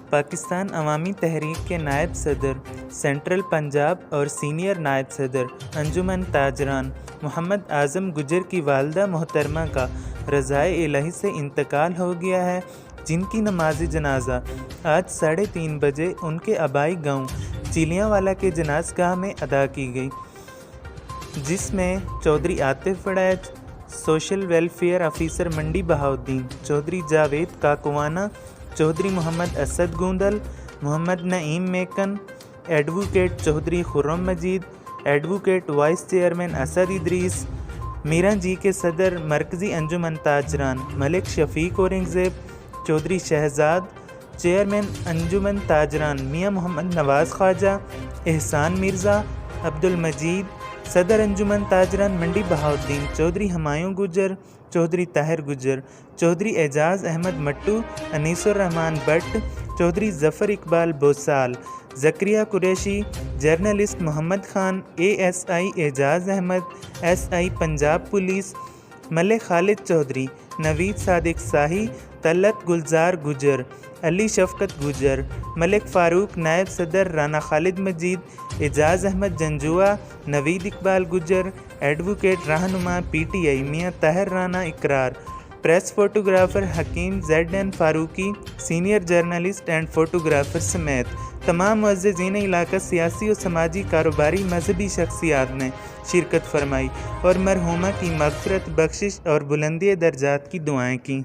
پاکستان عوامی تحریک کے نائب صدر سینٹرل پنجاب اور سینئر نائب صدر انجمن تاجران محمد اعظم گجر کی والدہ محترمہ کا رضائے الہی سے انتقال ہو گیا ہے، جن کی نماز جنازہ آج 3:30 بجے ان کے آبائی گاؤں چیلیاں والا کے جناز گاہ میں ادا کی گئی، جس میں Chaudhry Atif Warraich, social welfare officer Mandi Bahauddin, Chaudhry Javed Kakwana, Chaudhry Muhammad Asad Gondal, Muhammad Naeem Mekan, advocate Chaudhry Khurram Majeed, advocate vice chairman Asad Idrees, Miran ji کے صدر مرکزی انجمن تاجران ملک شفیق اورنگزیب، چودھری شہزاد، چیئرمین انجمن تاجران میاں محمد نواز خواجہ، احسان مرزا، عبدالمجید، صدر انجمن تاجران Mandi Bahauddin, Chaudhry Humayun Gujjar, Chaudhry Tahir Gujjar, Chaudhry Ijaz Ahmed Mattu, Anees Urrehman Butt, Chaudhry Zafar Iqbal Bosal, Zakariya Qureshi, journalist Muhammad Khan, A S I Ijaz Ahmed, S I Punjab police, Malik Khalid Chaudhry, Naveed Sadiq Shahi, Talat گلزار گجر، علی شفقت گجر، ملک فاروق نائب صدر رانا خالد مجید، اعجاز احمد جنجوعہ، نوید اقبال گجر، ایڈوکیٹ رہنما P T I Mian Tahir Rana Iqrar, press photographer Hakeem Z N Farooqi, senior journalist and photographer سمیت تمام معززین علاقہ سیاسی و سماجی کاروباری مذہبی شخصیات نے شرکت فرمائی اور مرحومہ کی مغفرت، بخشش اور بلندی درجات کی دعائیں کیں۔